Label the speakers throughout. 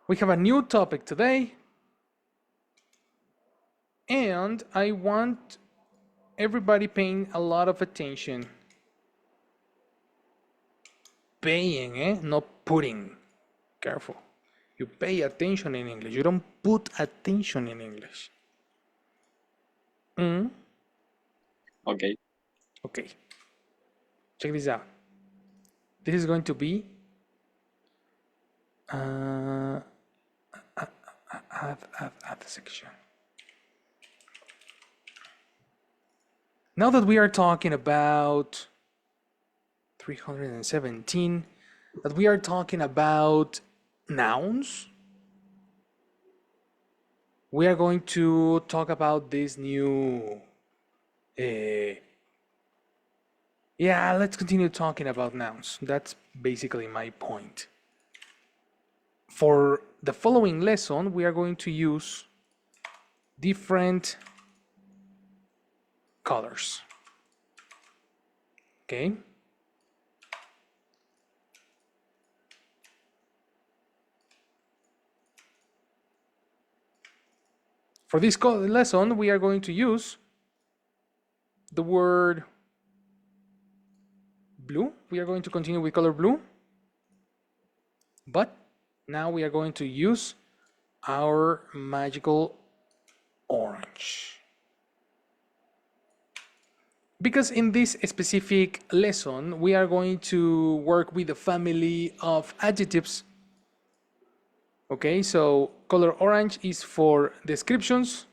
Speaker 1: We have a new topic today, and I want everybody paying a lot of attention. Paying, not putting. Careful. You pay attention in English. You don't put attention in English.
Speaker 2: Okay.
Speaker 1: Okay. Check this out. This is going to be add the section. Now that we are talking about 317, that we are talking about nouns, we are going to talk about this new yeah, let's continue talking about nouns. That's basically my point. For the following lesson, we are going to use different colors. Okay? For this lesson, we are going to use the word blue. We are going to continue with color blue. But now we are going to use our magical orange. Because in this specific lesson, we are going to work with a family of adjectives. Okay, so color orange is for descriptions.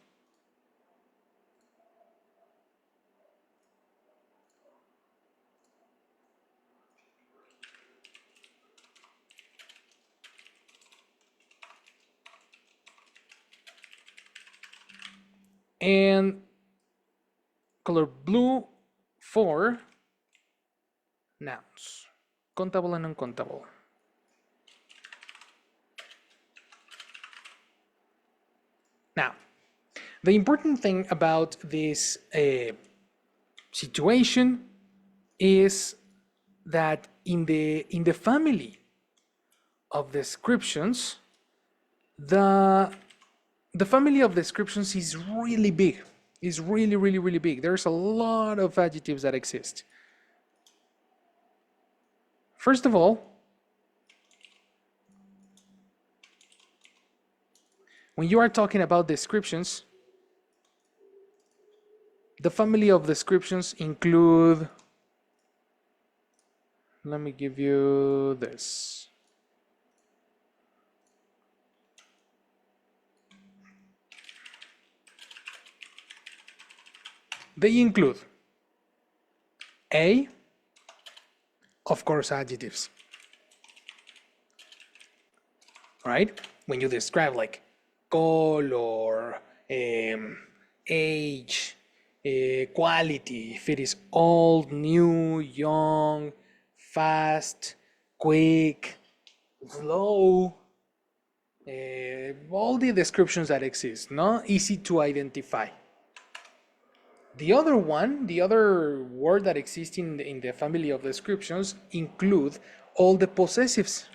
Speaker 1: And color blue for nouns, countable and uncountable. Now, the important thing about this situation is that in the family of descriptions, the family of descriptions is really big. Is really big. There's a lot of adjectives that exist. First of all, when you are talking about descriptions, the family of descriptions include, let me give you this. They include A, of course, adjectives, right? When you describe like color, age, quality, if it is old, new, young, fast, quick, slow, all the descriptions that exist, no? Easy to identify. The other one, the other word that exists in the family of descriptions include all the possessives,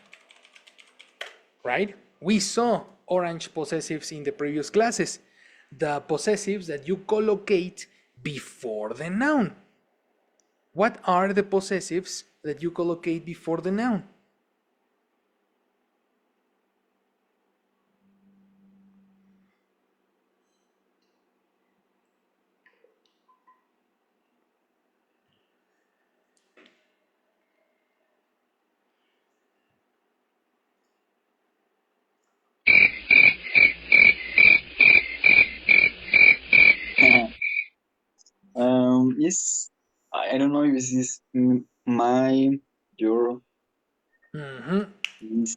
Speaker 1: right? We saw orange possessives in the previous classes. The possessives that you collocate before the noun. What are the possessives that you collocate before the noun?
Speaker 2: Yes, I don't know if this is my, your, his,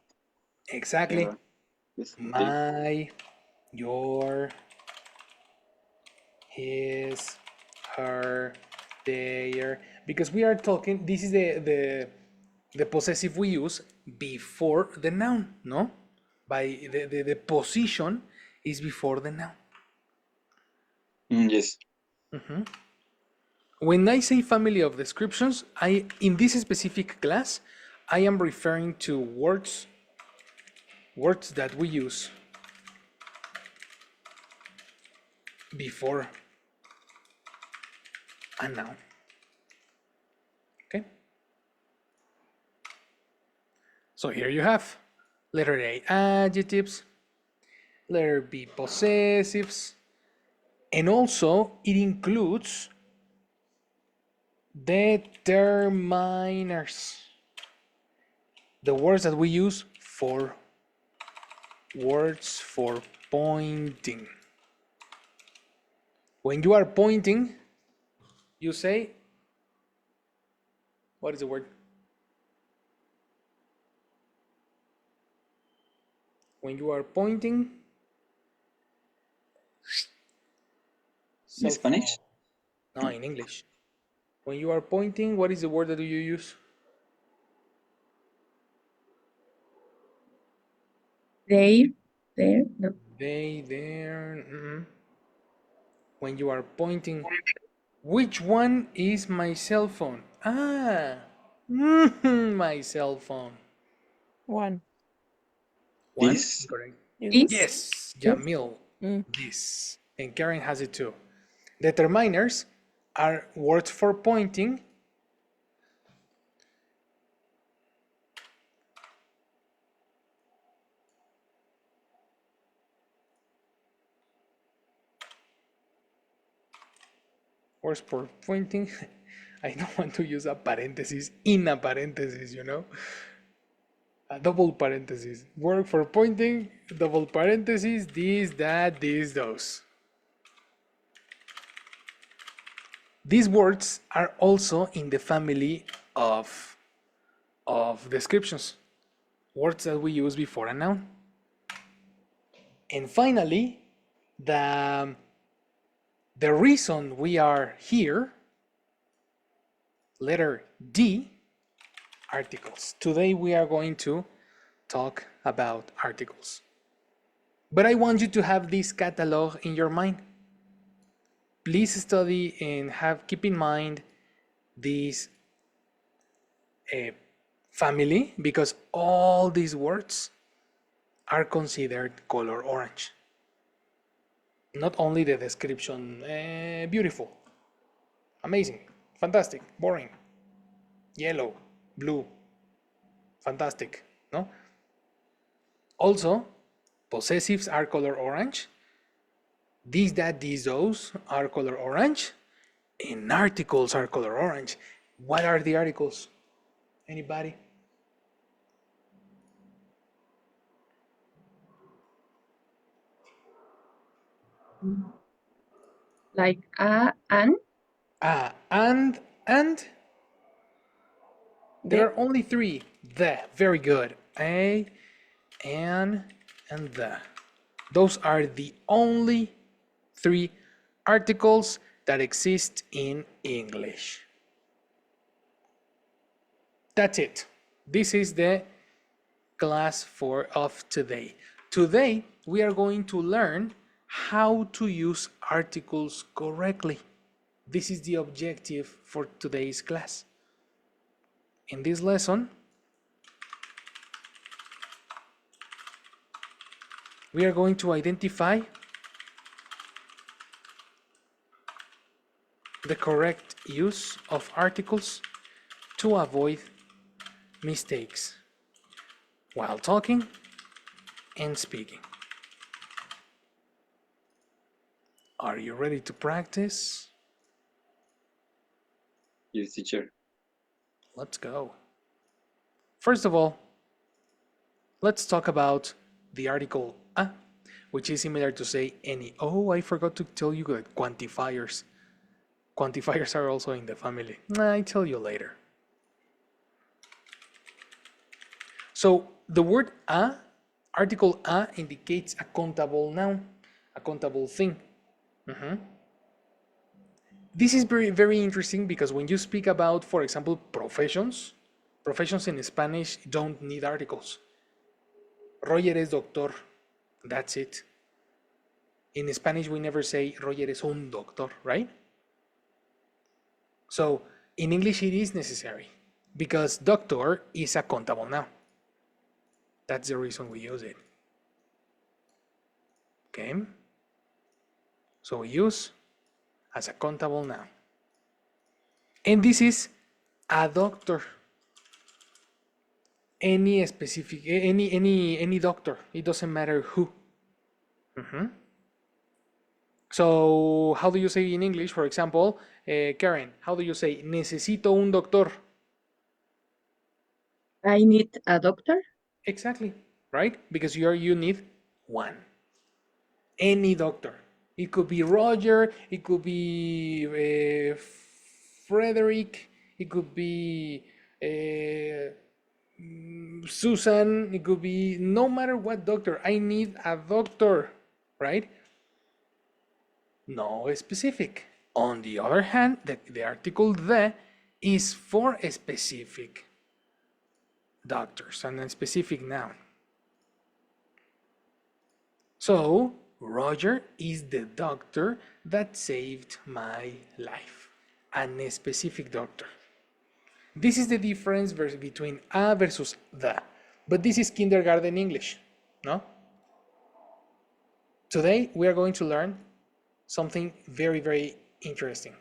Speaker 1: Exactly.
Speaker 2: her. Yes, okay.
Speaker 1: My, your, his, her, their. Because we are talking, this is the possessive we use before the noun, no? By the position is before the noun.
Speaker 2: Yes.
Speaker 1: When I say family of descriptions, in this specific class, I am referring to words words that we use before a noun. Okay? So here you have letter A, adjectives, letter B, possessives, and also it includes determiners, the words that we use for words for pointing. When you are pointing, you say, what is the word? When you are pointing,
Speaker 2: In
Speaker 1: cell phone.
Speaker 2: Spanish?
Speaker 1: No, in English. When you are pointing, what is the word that you use?
Speaker 3: There, no.
Speaker 1: They, there. When you are pointing, which one is my cell phone? Ah, my cell phone.
Speaker 4: One.
Speaker 1: One?
Speaker 2: This?
Speaker 1: Correct.
Speaker 4: You.
Speaker 3: This?
Speaker 1: Yes, Jamil. This. And Karen has it too. Determiners are words for pointing. Words for pointing. I don't want to use a parenthesis in a parenthesis, you know? A double parenthesis. Word for pointing, double parenthesis, this, that, this, those. These words are also in the family of descriptions, words that we use before a noun. And finally, the reason we are here, letter D, articles. Today we are going to talk about articles. But I want you to have this catalog in your mind. Please study and keep in mind this family, because all these words are considered color orange. Not only the description, beautiful, amazing, fantastic, boring, yellow, blue, fantastic, no? Also, possessives are color orange. These, that, these, those are color orange. And articles are color orange. What are the articles? Anybody?
Speaker 3: Like a, and?
Speaker 1: And there
Speaker 4: The.
Speaker 1: are only three. The, very good. A, and the. Those are the only three articles that exist in English. That's it. This is the class of today. Today, we are going to learn how to use articles correctly. This is the objective for today's class. In this lesson, we are going to identify the correct use of articles to avoid mistakes while talking and speaking. Are you ready to practice?
Speaker 2: Yes, teacher.
Speaker 1: Let's go. First of all, let's talk about the article a, which is similar to say any. Oh, I forgot to tell you that quantifiers. Quantifiers are also in the family. I tell you later. So the word a, article a, indicates a countable noun, a countable thing. This is very, very interesting because when you speak about, for example, professions in Spanish don't need articles. Roger es doctor. That's it. In Spanish, we never say Roger es un doctor, right? So in English, it is necessary because doctor is a countable noun. That's the reason we use it. Okay? So we use as a countable noun. And this is a doctor. Any specific, any doctor. It doesn't matter who. So, how do you say in English, for example, Karen, how do you say necesito un doctor?
Speaker 3: I need a doctor.
Speaker 1: Exactly, right? Because you need one. Any doctor. It could be Roger, it could be Frederick, it could be Susan, it could be no matter what doctor. I need a doctor, right? No specific. On the other hand, the article the is for a specific doctors and a specific noun. So, Roger is the doctor that saved my life. And a specific doctor. This is the difference between a versus the. But this is kindergarten English, no? Today we are going to learn something very, very interesting.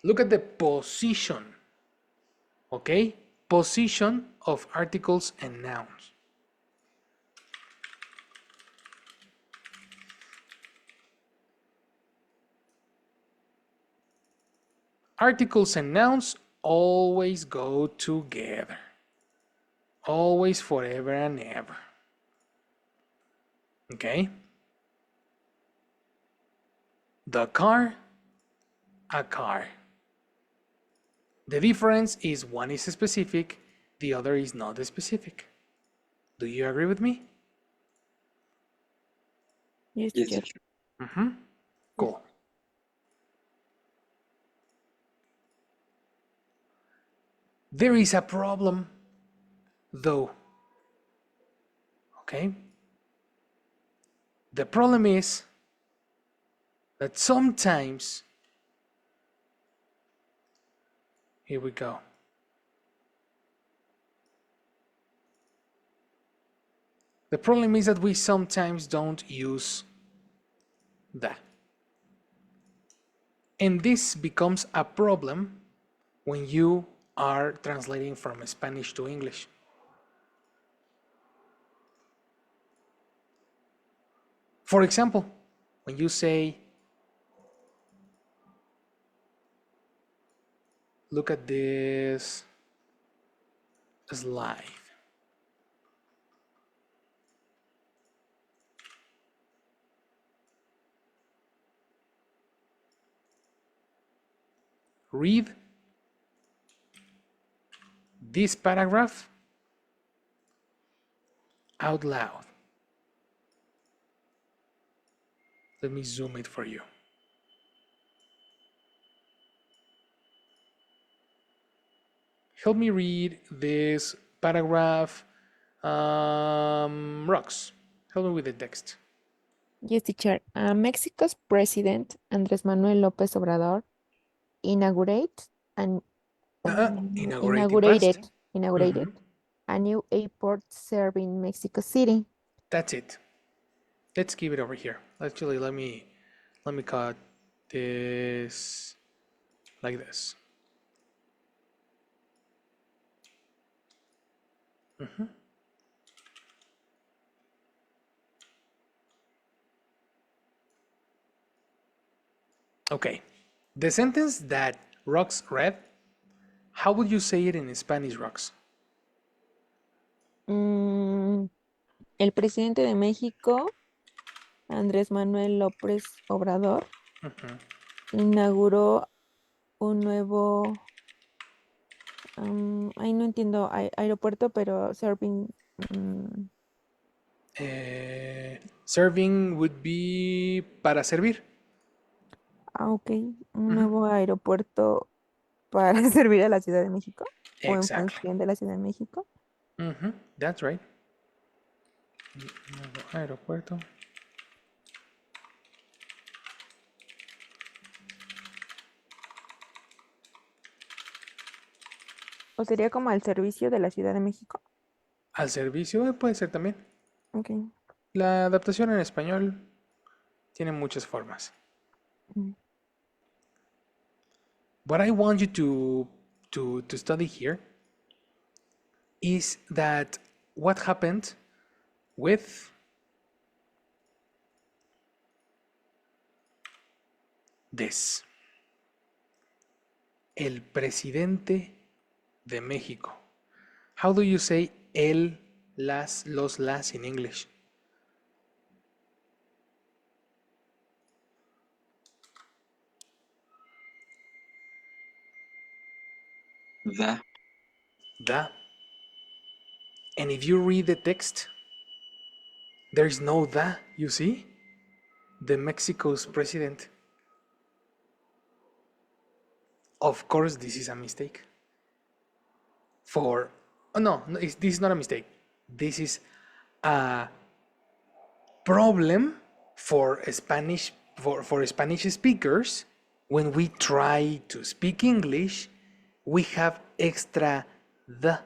Speaker 1: Look at the position, okay? Position of articles and nouns. Articles and nouns always go together. Always, forever and ever. Okay? The car, a car. The difference is one is specific, the other is not specific. Do you agree with me?
Speaker 3: Yes,
Speaker 2: Yes,
Speaker 3: teacher.
Speaker 2: teacher.
Speaker 1: Cool. There is a problem, though. Okay? The problem is that sometimes, here we go. The problem is that we sometimes don't use that. And this becomes a problem when you are translating from Spanish to English. For example, when you say, look at this slide. Read this paragraph out loud. Let me zoom it for you. Help me read this paragraph. Rocks. Help me with the text.
Speaker 4: Yes, teacher. Mexico's president, Andrés Manuel López Obrador, inaugurate and
Speaker 1: Inaugurated past.
Speaker 4: inaugurated a new airport serving Mexico City.
Speaker 1: That's it. Let's keep it over here. Actually, let me cut this like this. Okay. The sentence that Rox read, how would you say it in Spanish, Rox?
Speaker 4: El presidente de México, Andrés Manuel López Obrador, inauguró un nuevo, ahí no entiendo, aeropuerto, pero serving,
Speaker 1: Serving would be para servir.
Speaker 4: ok, un nuevo aeropuerto para servir a la Ciudad de México o en
Speaker 1: Exactly.
Speaker 4: función de la Ciudad de México.
Speaker 1: That's right. Nuevo aeropuerto.
Speaker 4: ¿O sería como al servicio de la Ciudad de México?
Speaker 1: Al servicio puede ser también.
Speaker 4: Ok.
Speaker 1: La adaptación en español tiene muchas formas.
Speaker 4: Mm.
Speaker 1: What I want you to study here is that what happened with this. El presidente de México. How do you say el, las, los, las in English?
Speaker 2: The.
Speaker 1: Da. And if you read the text, there's no da, you see? The Mexico's president. Of course, this is a mistake. For, oh no, this is not a mistake. This is a problem for Spanish speakers. When we try to speak English, we have extra the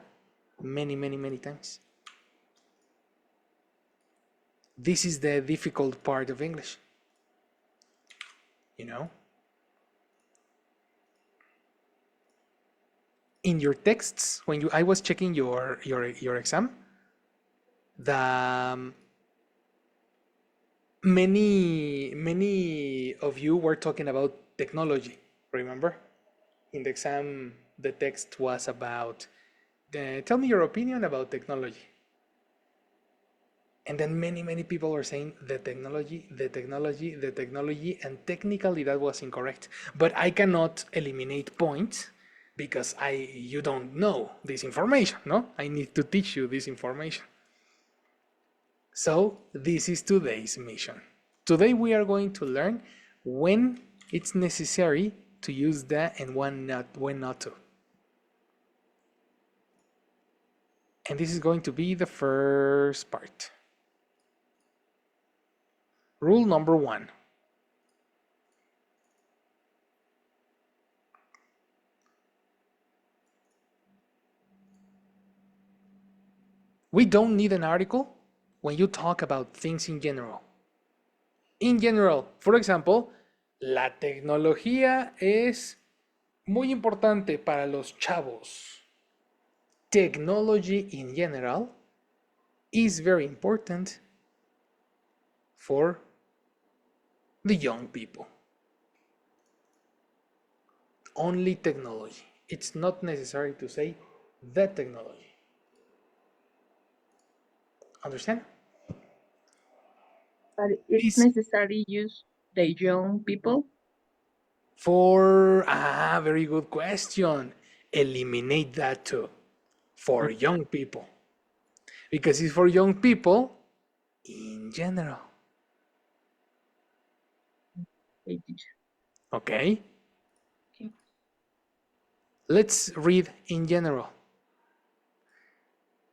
Speaker 1: many times. This is the difficult part of English, you know? In your texts, when I was checking your exam, the many of you were talking about technology, remember? In the exam, the text was about, tell me your opinion about technology. And then many people were saying the technology, and technically that was incorrect. But I cannot eliminate points because you don't know this information, no? I need to teach you this information. So this is today's mission. Today we are going to learn when it's necessary to use the and when not to. And this is going to be the first part. Rule number 1. We don't need an article when you talk about things in general. In general, for example, la tecnología es muy importante para los chavos. Technology in general is very important for the young people. Only technology. It's not necessary to say the technology. Understand?
Speaker 3: But it's
Speaker 1: Please.
Speaker 3: necessary use the young people.
Speaker 1: For, very good question. Eliminate that too. For young people. Because it's for young people in general.
Speaker 3: Okay, teacher.
Speaker 1: Okay?
Speaker 3: Okay.
Speaker 1: Let's read in general.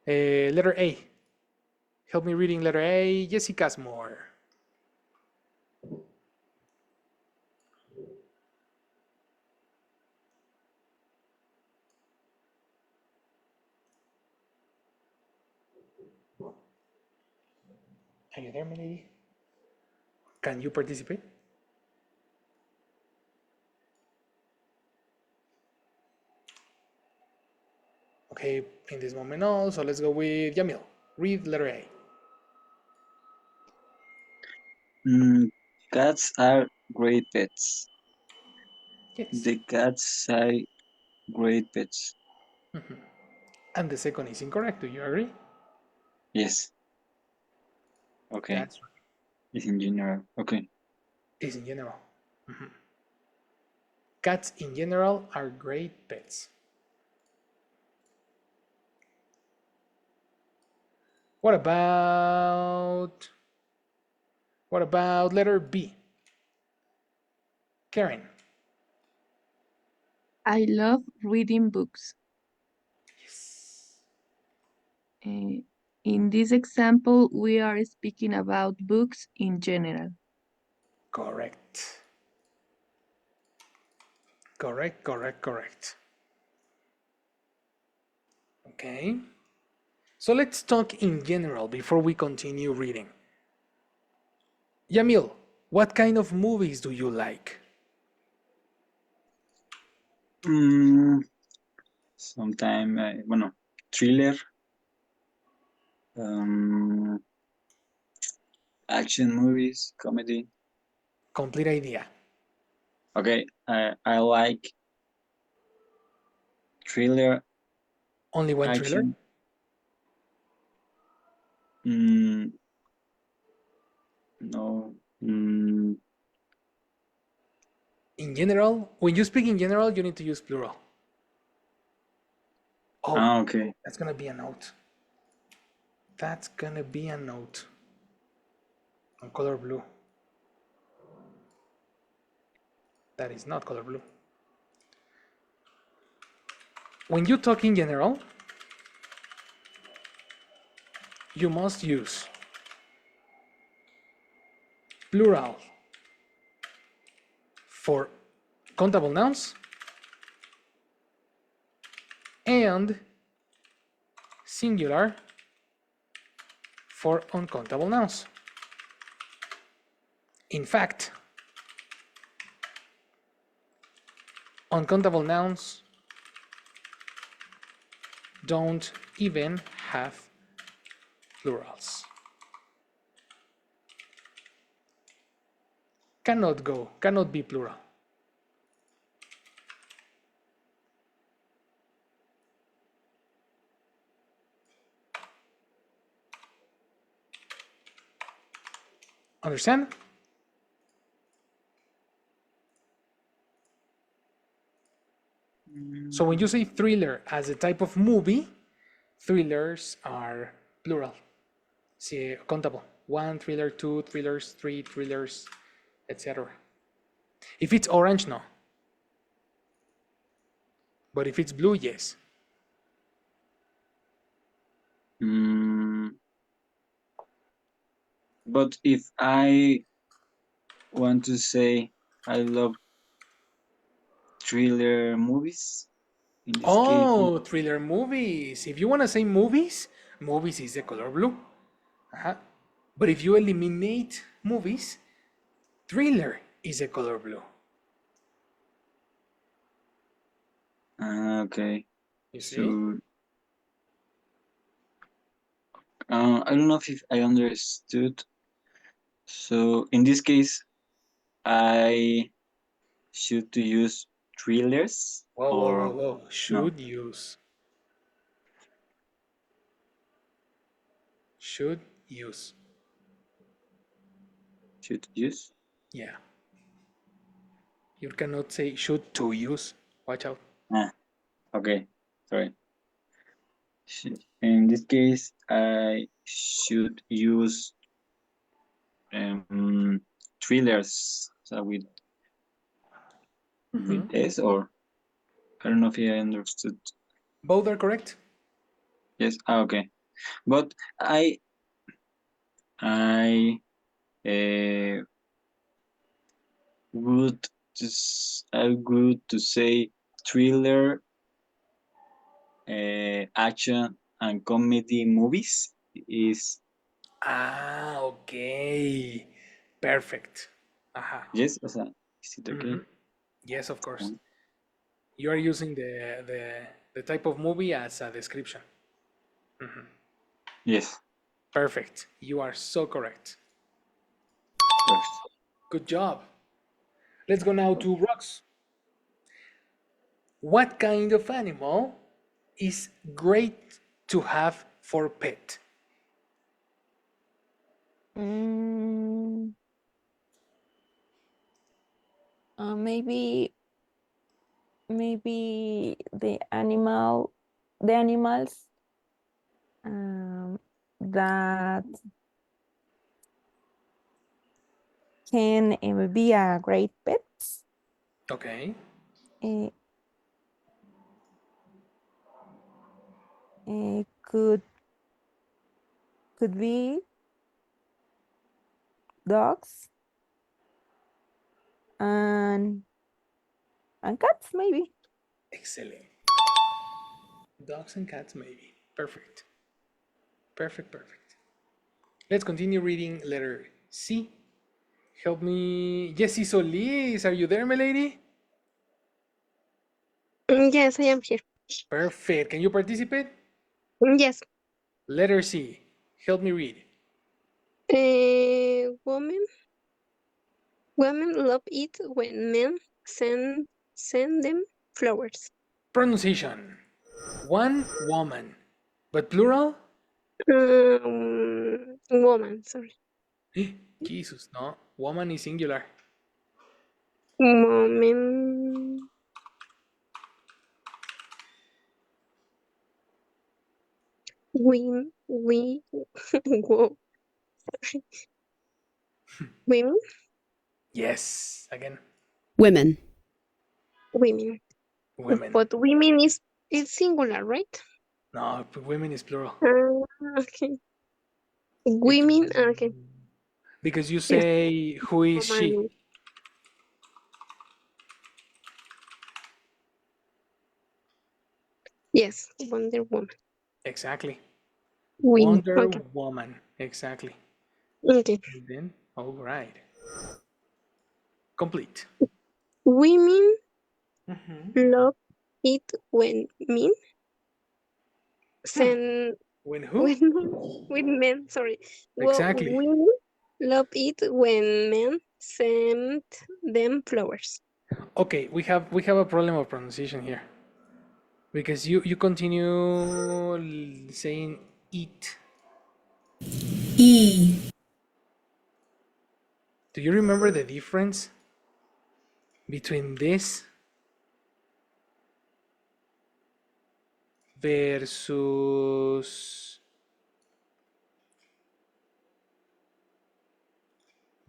Speaker 1: Letter A. Help me reading letter A. Jessica Moore. Are you there, my lady? Can you participate? Okay, in this moment no, so let's go with Yamil. Read letter A.
Speaker 2: Cats are great pets.
Speaker 1: Yes.
Speaker 2: The cats are great pets.
Speaker 1: And the second is incorrect. Do you agree?
Speaker 2: Yes. Okay.
Speaker 1: That's right.
Speaker 2: It's in general. Okay.
Speaker 1: Is in general. Cats in general are great pets. What about letter B? Karen.
Speaker 3: I love reading books.
Speaker 1: Yes.
Speaker 3: In this example, we are speaking about books in general.
Speaker 1: Correct. Correct. Okay. So let's talk in general before we continue reading. Yamil, what kind of movies do you like?
Speaker 2: Sometime, bueno, thriller, um, action movies, comedy.
Speaker 1: Complete idea.
Speaker 2: Okay, I like thriller,
Speaker 1: Only one thriller?
Speaker 2: action. Mm, no.
Speaker 1: In general, when you speak in general, you need to use plural. Oh,
Speaker 2: Okay.
Speaker 1: that's gonna be a note. That's gonna be a note on color blue. That is not color blue. When you talk in general, you must use plural for countable nouns and singular for uncountable nouns. In fact, uncountable nouns don't even have plurals. Cannot be plural. Understand? So when you say thriller as a type of movie, thrillers are plural. See, countable. One thriller, two thrillers, three thrillers, etc. If it's orange, no. But if it's blue, yes.
Speaker 2: But if I want to say I love thriller movies, in this case,
Speaker 1: Oh, thriller movies. If you want to say movies, movies is the color blue. But if you eliminate movies, thriller is the color blue.
Speaker 2: okay.
Speaker 1: You see?
Speaker 2: So I don't know if I understood. So in this case, I should to use thrillers
Speaker 1: Whoa, whoa, whoa,
Speaker 2: or
Speaker 1: whoa.
Speaker 2: no?
Speaker 1: Should use. Should use.
Speaker 2: Should use?
Speaker 1: Yeah. You cannot say should to use. Watch out.
Speaker 2: Okay, sorry. In this case, I should use thrillers. So with S, or I don't know if I understood.
Speaker 1: Both are correct.
Speaker 2: Yes. Okay. But I uh, would I would to say thriller, action and comedy movies is
Speaker 1: Ah, okay. Perfect.
Speaker 2: yes. O sea, is it okay?
Speaker 1: Yes, of course. You are using the type of movie as a description.
Speaker 2: Yes.
Speaker 1: Perfect. You are so correct.
Speaker 2: First.
Speaker 1: Good job. Let's go now to rocks. What kind of animal is great to have for pet?
Speaker 4: Mm, maybe the animals that can be a great pet.
Speaker 1: Okay.
Speaker 4: Uh, could be dogs and cats maybe.
Speaker 1: Excellent. Dogs and cats, maybe. Perfect. Perfect, perfect. Let's continue reading letter C. Help me. Jessie Solis, are you there, my lady?
Speaker 5: Yes, I am here.
Speaker 1: Perfect. Can you participate?
Speaker 5: Yes.
Speaker 1: Letter C. Help me read.
Speaker 5: Women love it when men send them flowers.
Speaker 1: Pronunciation. One woman. But plural?
Speaker 5: Woman, sorry.
Speaker 1: Jesus, no. Woman is singular.
Speaker 5: Woman. We whoa. Women.
Speaker 1: Yes. Again.
Speaker 6: Women.
Speaker 5: Women.
Speaker 1: Women.
Speaker 5: But women is singular, right?
Speaker 1: No, women is plural.
Speaker 5: Okay.
Speaker 1: It's
Speaker 5: Women. Okay.
Speaker 1: because you
Speaker 5: Yes.
Speaker 1: say, who is she?
Speaker 5: Woman. Yes. Wonder Woman.
Speaker 1: Exactly.
Speaker 5: Women.
Speaker 1: Wonder
Speaker 5: Okay.
Speaker 1: Woman. Exactly.
Speaker 5: Okay.
Speaker 1: And then, all right. Complete.
Speaker 5: Women
Speaker 1: Mhm.
Speaker 5: love it when men send
Speaker 1: When who?
Speaker 5: when with men. Sorry. Well,
Speaker 1: Exactly.
Speaker 5: women love it when men send them flowers.
Speaker 1: Okay, we have a problem of pronunciation here because you continue saying eat.
Speaker 6: E.
Speaker 1: Do you remember the difference between this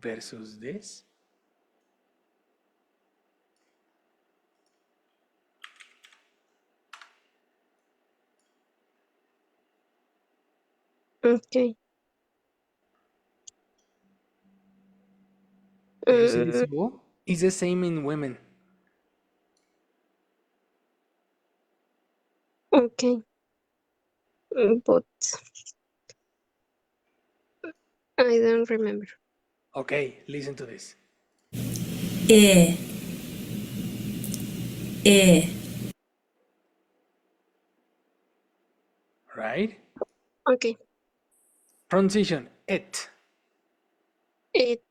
Speaker 1: versus this?
Speaker 5: Okay.
Speaker 1: Do you see the symbol? It's the same in women.
Speaker 5: Okay. But I don't remember.
Speaker 1: Okay, listen to this.
Speaker 6: E. E.
Speaker 1: Right?
Speaker 5: Okay.
Speaker 1: Pronunciation it.
Speaker 5: It.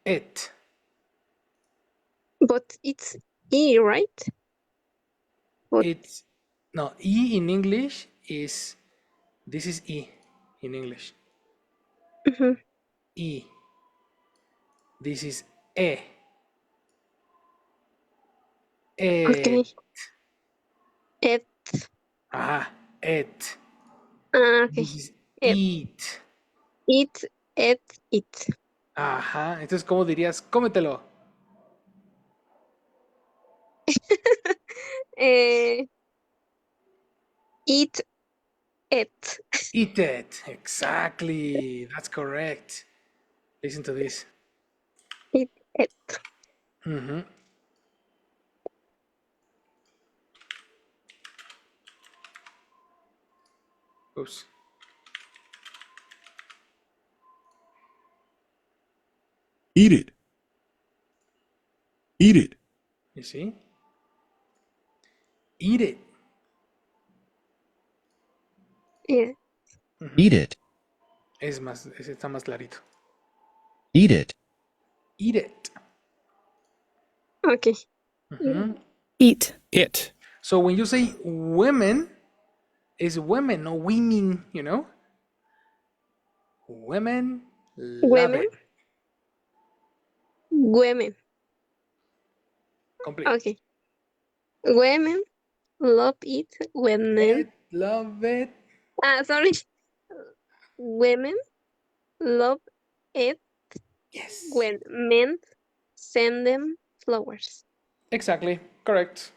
Speaker 1: It.
Speaker 5: But it's E, right? But
Speaker 1: It's no E in English is this is E in English.
Speaker 5: mhm.
Speaker 1: E. This is E. E.
Speaker 5: Okay. It.
Speaker 1: Ah, it.
Speaker 5: Okay.
Speaker 1: This is
Speaker 5: It.
Speaker 1: eat.
Speaker 5: It. It. It.
Speaker 1: Ajá. Entonces, ¿cómo dirías? Cómetelo.
Speaker 5: Eh, eat it.
Speaker 1: Eat it. Exactly. That's correct. Listen to this.
Speaker 5: Eat it.
Speaker 1: Mm-hmm. Oops.
Speaker 7: Eat it. Eat it.
Speaker 1: You see? Eat it.
Speaker 5: Yeah.
Speaker 7: Eat it.
Speaker 1: Está más clarito.
Speaker 7: Eat it.
Speaker 1: Eat it.
Speaker 5: Okay.
Speaker 1: Mhm.
Speaker 6: Eat. It.
Speaker 1: So when you say women, it's women, no women, you know? Women love
Speaker 5: Women.
Speaker 1: it.
Speaker 5: Women.
Speaker 1: Complete.
Speaker 5: Okay. Women love it when men.
Speaker 1: Love it.
Speaker 5: Sorry. Women love it
Speaker 1: Yes.
Speaker 5: when men send them flowers.
Speaker 1: Exactly. Correct.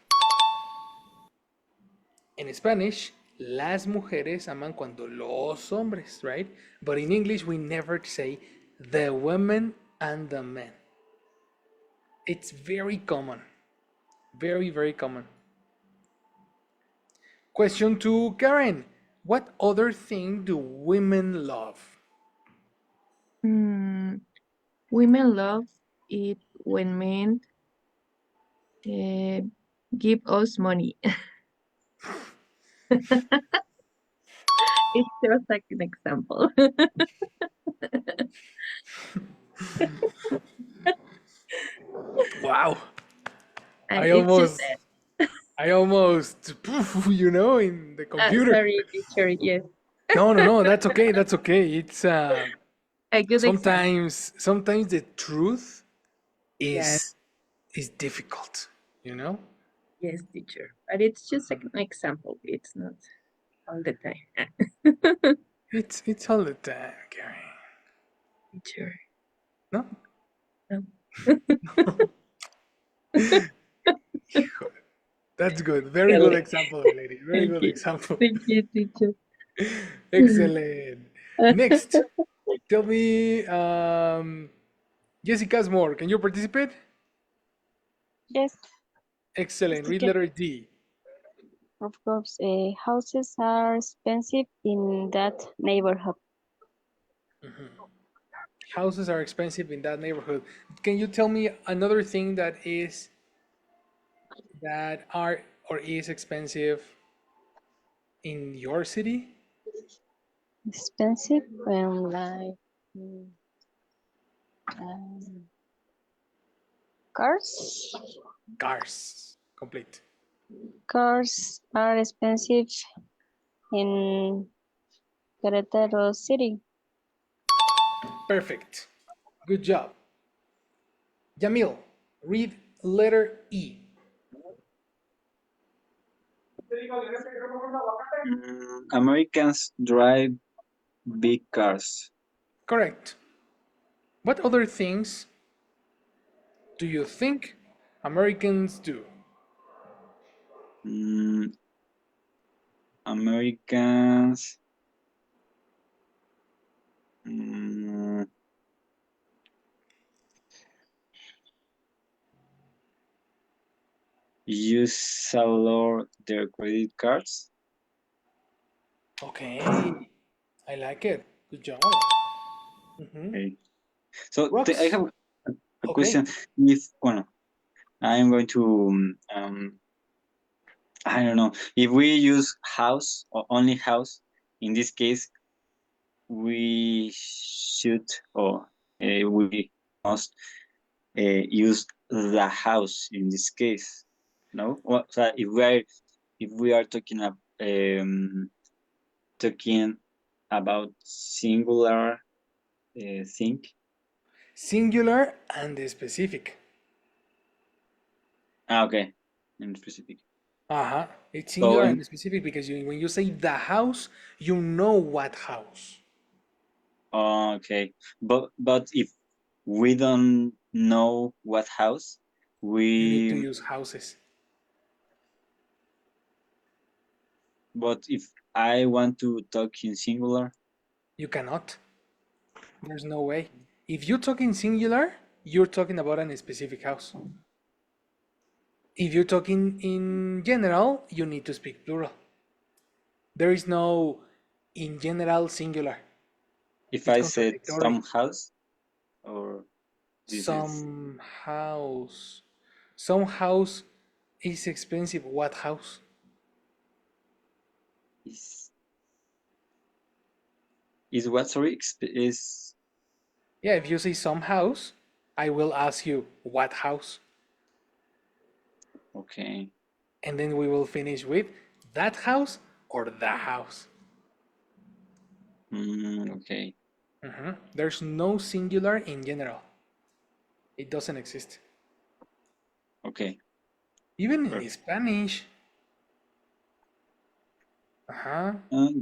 Speaker 1: En Spanish, las mujeres aman cuando los hombres, right? But in English, we never say the women and the men. It's very common. Very, very common. Question to Karen. What other thing do women love?
Speaker 3: Mm, Women love it when men give us money. It's just like an example.
Speaker 1: Wow.
Speaker 3: And
Speaker 1: I
Speaker 3: it's just
Speaker 1: almost, I almost, poof, you know, in the computer.
Speaker 3: sorry, teacher. Yes,
Speaker 1: No, that's okay. That's okay. It's
Speaker 3: a good example.
Speaker 1: sometimes the truth
Speaker 3: Yes,
Speaker 1: is difficult, you know?
Speaker 3: yes, teacher. But it's just like an example. It's not all the time.
Speaker 1: It's all the time, Gary.
Speaker 3: Teacher.
Speaker 1: No?
Speaker 3: No.
Speaker 1: That's good. Very good
Speaker 3: Really.
Speaker 1: example, my lady. Very
Speaker 3: Thank
Speaker 1: good
Speaker 3: you.
Speaker 1: example.
Speaker 3: Thank you, teacher.
Speaker 1: Excellent. Next, tell me, Jessica Moore, can you participate?
Speaker 8: Yes,
Speaker 1: Excellent. Read
Speaker 8: teacher.
Speaker 1: letter D.
Speaker 8: Of course, houses are expensive in that neighborhood.
Speaker 1: Houses are expensive in that neighborhood. Can you tell me another thing that are or is expensive in your city?
Speaker 8: Expensive, like mm, um, cars.
Speaker 1: Cars. Complete.
Speaker 8: Cars are expensive in Querétaro City.
Speaker 1: Perfect. Good job. Jamil, read letter E.
Speaker 2: Americans drive big cars.
Speaker 1: Correct. What other things do you think Americans do?
Speaker 2: Mm, Americans mm, use a lot their credit cards.
Speaker 1: Okay, I like it. Good job.
Speaker 2: Okay. So I
Speaker 1: Rocks.
Speaker 2: have a
Speaker 1: Okay.
Speaker 2: question. If bueno, I'm going to I don't know if we use house or only house. In this case, we should or we must use the house in this case. No, well, so if we are talking about singular thing.
Speaker 1: Singular and specific.
Speaker 2: Okay, in specific.
Speaker 1: Uh-huh. It's
Speaker 2: So
Speaker 1: singular and specific because when you say the house, you know what house.
Speaker 2: okay, but if we don't know what house,
Speaker 1: You need to
Speaker 2: we
Speaker 1: use houses.
Speaker 2: but if I want to talk in singular,
Speaker 1: You cannot. There's no way. If you talk in singular, you're talking about a specific house. If you're talking in general, you need to speak plural. There is no in general singular.
Speaker 2: if
Speaker 1: It's
Speaker 2: I said
Speaker 1: contradictory.
Speaker 2: some house or this is
Speaker 1: Some house. Some house is expensive. What house?
Speaker 2: is is what sorry is
Speaker 1: Yeah, if you say some house, I will ask you what house.
Speaker 2: okay.
Speaker 1: And then we will finish with that house or the house.
Speaker 2: Okay.
Speaker 1: There's no singular in general. It doesn't exist.
Speaker 2: Okay.
Speaker 1: Even in
Speaker 2: Perfect.
Speaker 1: Spanish. Uh-huh.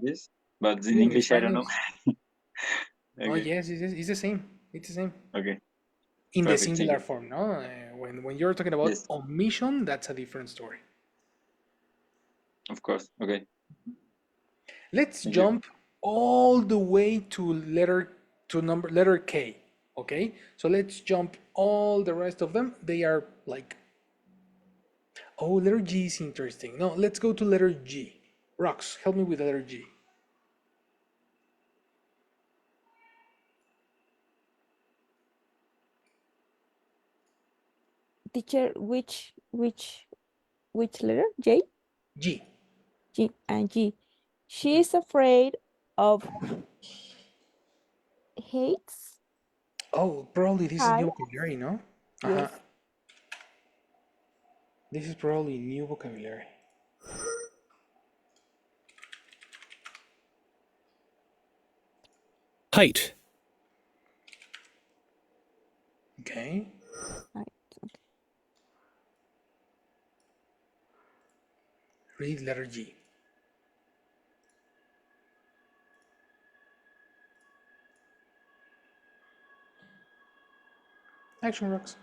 Speaker 2: Yes, but in
Speaker 1: Even in
Speaker 2: English I don't know.
Speaker 1: Spanish. Oh
Speaker 2: Okay.
Speaker 1: yes, it's the same. It's the same.
Speaker 2: Okay.
Speaker 1: In the
Speaker 2: Perfect. Thank
Speaker 1: singular
Speaker 2: you.
Speaker 1: form, no? When you're talking about
Speaker 2: Yes,
Speaker 1: omission, that's a different story.
Speaker 2: of course. Okay.
Speaker 1: Let's
Speaker 2: Thank you.
Speaker 1: jump all the way to letter K. Okay, so let's jump all the rest of them. They are like, oh, letter G is interesting. No, let's go to letter G. Rox, help me with letter G.
Speaker 4: Teacher, which letter? J?
Speaker 1: G.
Speaker 4: G and G. She is afraid of heights.
Speaker 1: Oh, probably this is new
Speaker 4: Height.
Speaker 1: vocabulary, no?
Speaker 4: Yes.
Speaker 1: This is probably new vocabulary.
Speaker 6: height,
Speaker 1: Okay.
Speaker 4: Height. Okay.
Speaker 1: Read letter G. Action rocks.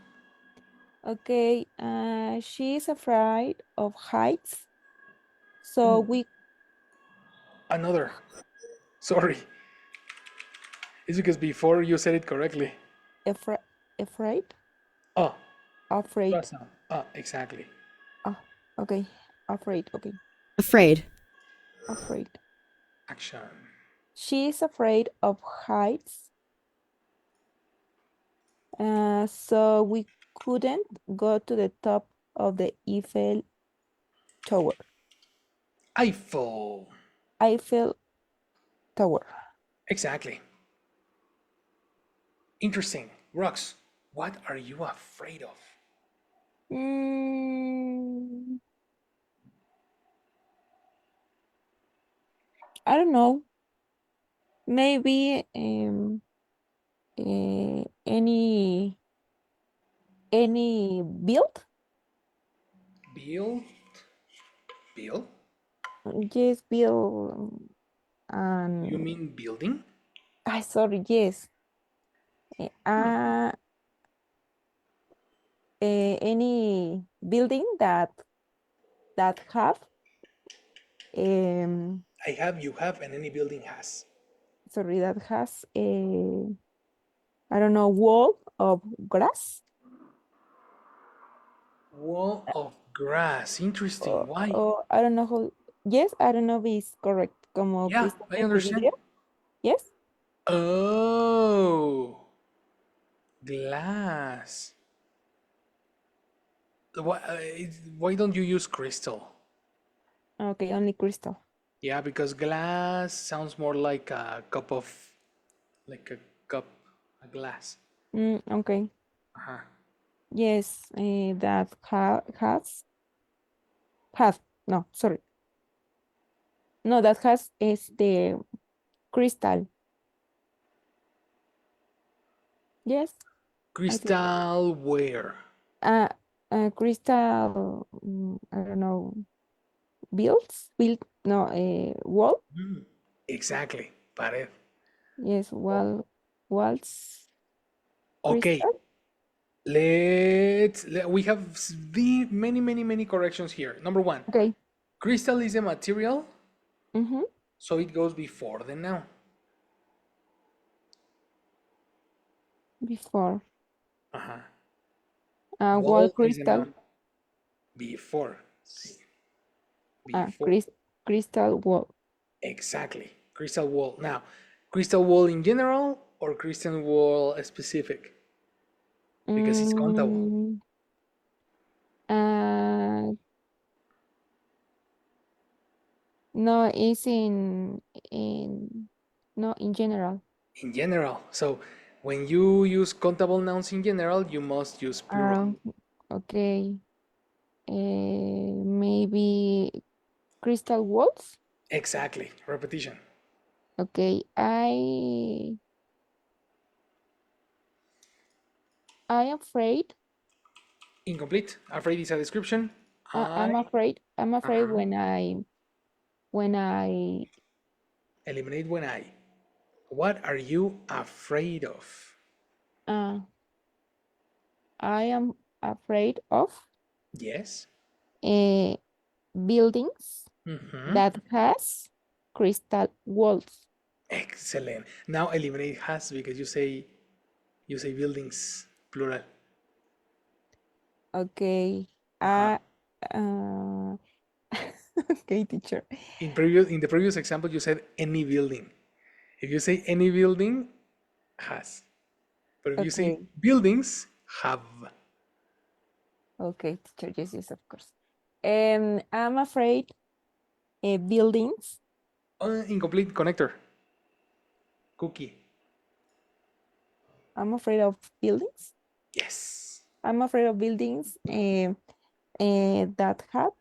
Speaker 4: Okay. She is afraid of heights. So we
Speaker 1: Another. Sorry. It's because before you said it correctly.
Speaker 4: afraid.
Speaker 1: Oh,
Speaker 4: Afraid.
Speaker 1: last sound. Ah, exactly.
Speaker 4: Oh, okay. Afraid. Okay.
Speaker 6: afraid,
Speaker 4: Afraid.
Speaker 1: Action.
Speaker 4: She is afraid of heights. So we couldn't go to the top of the Tower.
Speaker 1: Eiffel.
Speaker 4: Eiffel Tower.
Speaker 1: Exactly. Interesting. Rocks, what are you afraid of?
Speaker 4: Mm, I don't know. Maybe any build?
Speaker 1: Bill? Bill?
Speaker 4: Yes, build.
Speaker 1: You
Speaker 4: And
Speaker 1: mean building?
Speaker 4: sorry, yes. Any building that have
Speaker 1: I have, you have, and any building has.
Speaker 4: sorry, that has a, I don't know, wall of grass.
Speaker 1: Wall of grass. Interesting. Why?
Speaker 4: Or I don't know how. Yes, I don't know if it's correct. Como
Speaker 1: Yeah, I
Speaker 4: cristales de
Speaker 1: understand.
Speaker 4: vidrio. Yes.
Speaker 1: Oh, glass. Why don't you use crystal?
Speaker 4: Okay, only crystal.
Speaker 1: Yeah, because glass sounds more like a cup of, like a cup, a glass.
Speaker 4: Okay.
Speaker 1: Uh-huh.
Speaker 4: Yes, that no, sorry. No, that has is the crystal. Yes, I think.
Speaker 1: Crystal ware.
Speaker 4: Uh, crystal, I don't know, build, no, wall.
Speaker 1: Exactly. Pared.
Speaker 4: Yes, walls,
Speaker 1: Okay.
Speaker 4: crystal.
Speaker 1: We have many corrections here. Number one,
Speaker 4: Okay.
Speaker 1: crystal is a material,
Speaker 4: Mm-hmm.
Speaker 1: so it goes before the noun.
Speaker 4: Before.
Speaker 1: Uh-huh.
Speaker 4: Wall
Speaker 1: Wall is a
Speaker 4: crystal.
Speaker 1: noun. Before. Before.
Speaker 4: Crystal wall.
Speaker 1: Exactly. Crystal wall. Now, crystal wall in general or crystal wall specific? Because it's countable.
Speaker 4: Uh, no, it's no, in general.
Speaker 1: In general. So when you use countable nouns in general, you must use plural.
Speaker 4: Okay. Maybe crystal walls.
Speaker 1: Exactly. Repetition.
Speaker 4: Okay. I am afraid.
Speaker 1: Incomplete. Afraid is a description.
Speaker 4: I'm afraid. I'm afraid
Speaker 1: Uh-huh.
Speaker 4: when I
Speaker 1: Eliminate when I. What are you afraid of?
Speaker 4: uh I am afraid of
Speaker 1: Yes.
Speaker 4: uh, buildings
Speaker 1: Mm-hmm.
Speaker 4: that has crystal walls.
Speaker 1: Excellent. Now eliminate has because you say buildings plural.
Speaker 4: Okay.
Speaker 1: Uh-huh.
Speaker 4: Uh, okay, teacher.
Speaker 1: In the previous example, you said any building. If you say any building, has. But if you say
Speaker 4: Okay.
Speaker 1: buildings, have.
Speaker 4: Okay, teacher, yes, yes, of course. I'm afraid buildings.
Speaker 1: Incomplete connector. Cookie.
Speaker 4: I'm afraid of buildings.
Speaker 1: Yes.
Speaker 4: I'm afraid of buildings that have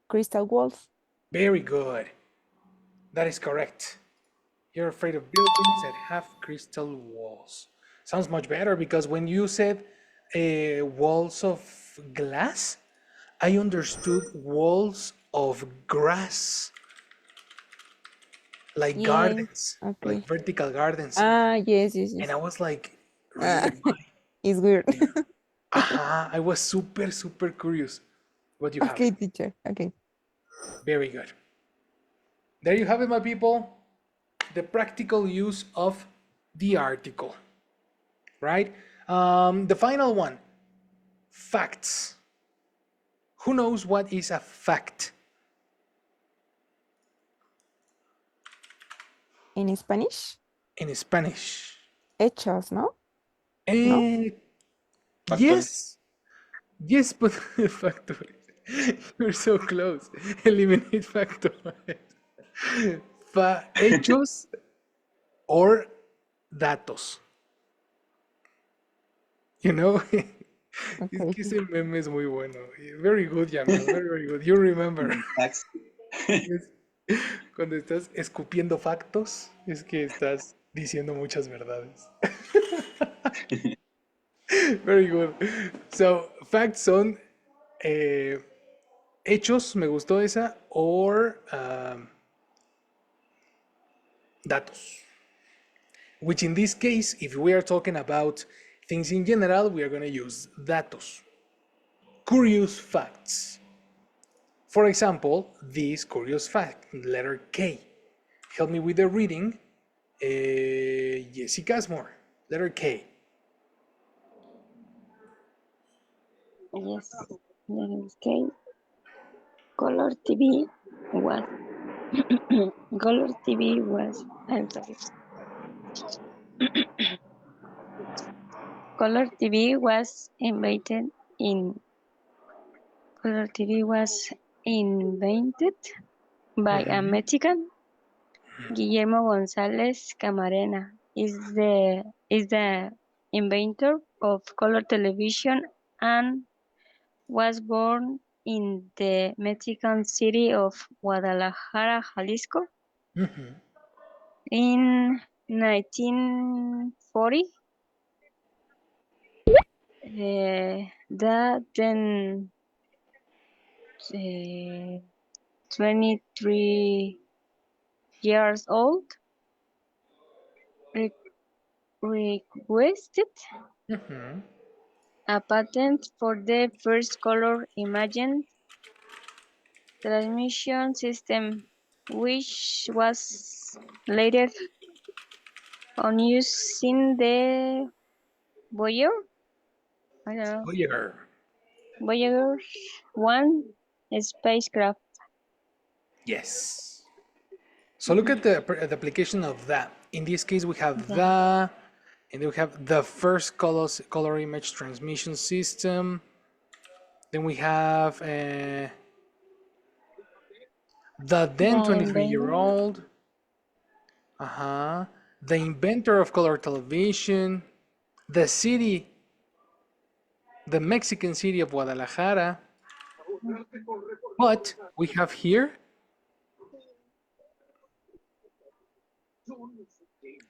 Speaker 4: crystal walls.
Speaker 1: Very good. That is correct. You're afraid of buildings that have crystal walls. Sounds much better because when you said walls of glass, I understood walls of grass, like
Speaker 4: Yes.
Speaker 1: gardens, like
Speaker 4: Okay.
Speaker 1: vertical gardens.
Speaker 4: Yes, yes,
Speaker 1: And
Speaker 4: yes.
Speaker 1: I was like,
Speaker 4: Ah,
Speaker 1: really? Why?
Speaker 4: it's weird.
Speaker 1: I was super, super curious. What you have
Speaker 4: Okay,
Speaker 1: it.
Speaker 4: teacher. Okay.
Speaker 1: Very good. There you have it, my people. The practical use of the article, right? The final one, facts. Who knows what is a fact?
Speaker 4: In Spanish,
Speaker 1: In Spanish?
Speaker 4: hechos, ¿no? No?
Speaker 1: Eh,
Speaker 2: Factores.
Speaker 1: yes, but factores. You're so close. Eliminate factores. Hechos or datos. You know? Es
Speaker 4: Okay.
Speaker 1: que ese meme es muy bueno. Very good, Yamil. Very, very good. You remember.
Speaker 2: Facts.
Speaker 1: Es- Cuando estás escupiendo factos, es que estás diciendo muchas verdades. Very good. So, facts son hechos, me gustó esa, or datos. Which in this case, if we are talking about things in general, we are going to use datos. Curious facts. For example, this curious fact, letter K. Help me with the reading. Jessica Asmore, letter K.
Speaker 8: Yes. There is okay. Color TV was color TV was I'm sorry. Color TV was Color TV was invented by a Mexican, Guillermo González Camarena. Is the inventor of color television and was born in the Mexican city of Guadalajara, Jalisco in 1940. That then 23 years old re- requested a patent for the first color imaging transmission system, which was later on using the Voyager, I don't know,
Speaker 1: Voyager.
Speaker 8: Voyager 1 spacecraft.
Speaker 1: Yes. So look at the application of that. In this case, we have the, and then we have the first color image transmission system. Then we have the then
Speaker 8: The
Speaker 1: 23-year-old. The inventor of color television. The city, the Mexican city of Guadalajara. But we have here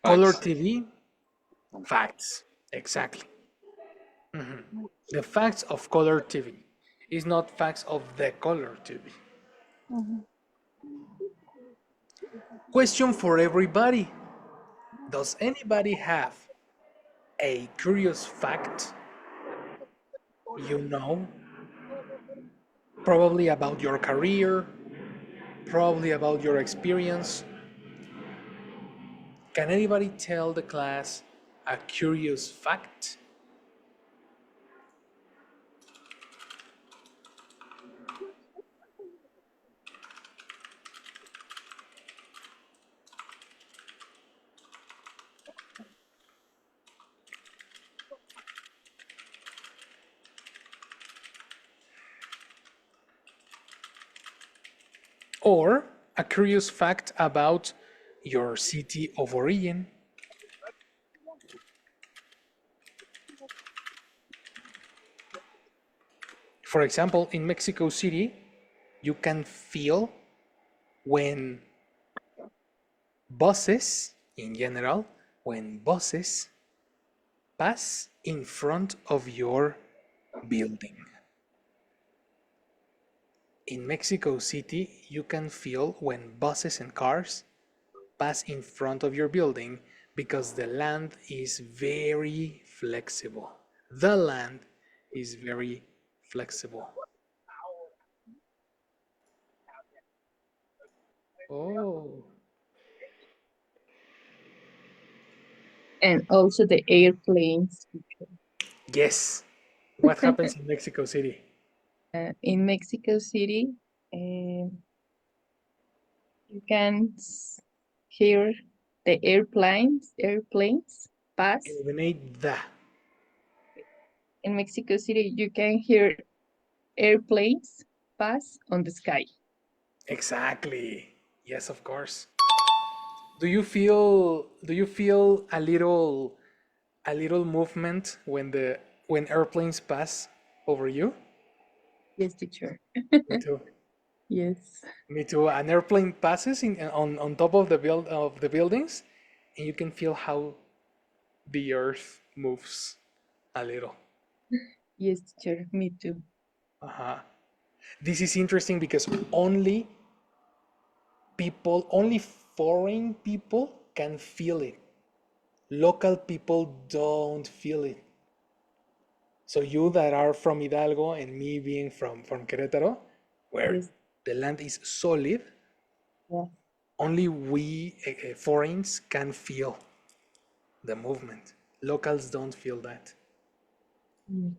Speaker 1: color
Speaker 2: Facts.
Speaker 1: TV facts. Exactly. The facts of color TV is not facts of the color TV. Question for everybody. Does anybody have a curious fact you know? Probably about your career, probably about your experience. Can anybody tell the class a curious fact? or a curious fact about your city of origin. For example, in Mexico City, you can feel when buses, in general, when buses pass in front of your building. In Mexico City, you can feel when buses and cars pass in front of your building because the land is very flexible. The land is very flexible. Oh.
Speaker 3: And also the airplanes.
Speaker 1: Yes. What happens in Mexico City?
Speaker 3: In Mexico City, you can hear the airplanes pass.
Speaker 1: Eliminate the.
Speaker 3: In Mexico City, you can hear airplanes pass on the sky.
Speaker 1: Exactly. Yes, of course. Do you feel a little movement when airplanes pass over you?
Speaker 3: Yes, teacher.
Speaker 1: Me too.
Speaker 3: Yes.
Speaker 1: Me too. An airplane passes on top of the buildings, and you can feel how the earth moves a little.
Speaker 3: Yes, teacher. Me too.
Speaker 1: Uh-huh. This is interesting because only foreign people can feel it. Local people don't feel it. So you that are from Hidalgo and me being from Querétaro, where
Speaker 3: Yes.
Speaker 1: the land is solid,
Speaker 3: Yeah.
Speaker 1: only we foreigners can feel the movement. Locals don't feel that.
Speaker 3: Mm.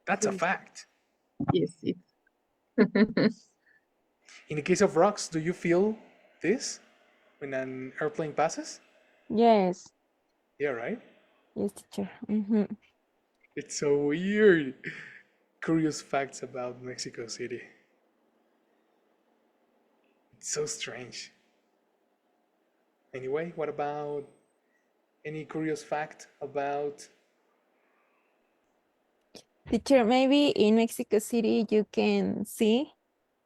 Speaker 1: That's a fact.
Speaker 3: Yes, it.
Speaker 1: In the case of rocks, do you feel this when an airplane passes?
Speaker 4: Yes.
Speaker 1: Yeah, right?
Speaker 4: Yes, teacher.
Speaker 1: It's so weird. Curious facts about Mexico City. It's so strange. Anyway, what about any curious fact about?
Speaker 4: Teacher, maybe in Mexico City you can see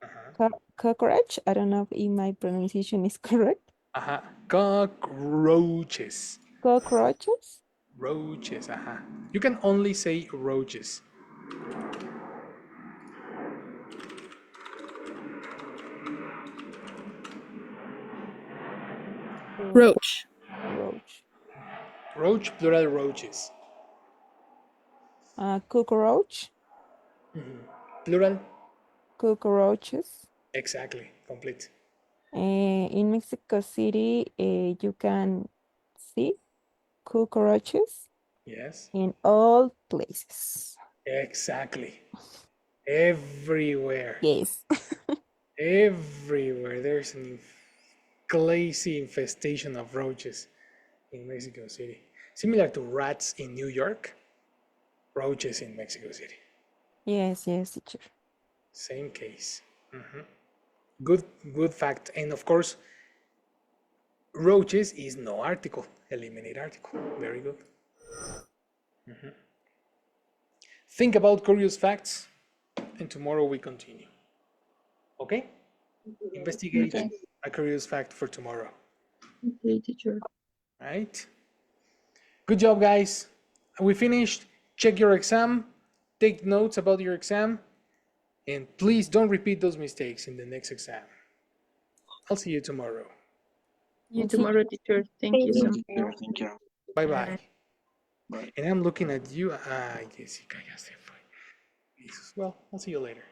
Speaker 1: Uh-huh.
Speaker 4: cockroach. I don't know if my pronunciation is correct.
Speaker 1: Uh-huh. Cockroaches.
Speaker 4: Cockroaches.
Speaker 1: Roaches. Uh-huh. You can only say roaches.
Speaker 6: Roach.
Speaker 4: Roach.
Speaker 1: Roach, plural roaches.
Speaker 4: Cockroach.
Speaker 1: Plural.
Speaker 4: Cockroaches.
Speaker 1: Exactly. Complete.
Speaker 4: In Mexico City, you can see cockroaches
Speaker 1: Yes.
Speaker 4: in all places.
Speaker 1: Exactly. Everywhere.
Speaker 4: Yes.
Speaker 1: Everywhere. There's a crazy infestation of roaches in Mexico City. Similar to rats in New York, roaches in Mexico City.
Speaker 4: Yes, yes, teacher.
Speaker 1: Same case. Mhm. Good fact. And of course, roaches is no article. Eliminate article. Very good. Think about curious facts, and tomorrow we continue. Okay? Investigate
Speaker 3: Okay.
Speaker 1: a curious fact for tomorrow.
Speaker 3: Okay, teacher.
Speaker 1: Right? Good job, guys. We finished. Check your exam. Take notes about your exam. And please don't repeat those mistakes in the next exam. I'll see you tomorrow.
Speaker 3: See you
Speaker 4: See
Speaker 3: tomorrow, teacher. Thank you
Speaker 8: Thank
Speaker 3: so
Speaker 8: you.
Speaker 3: much.
Speaker 2: Thank you.
Speaker 1: Bye
Speaker 3: Bye.
Speaker 1: bye. And I'm looking at you. Jessica, ya se fue. Jesus. Well, I'll see you later.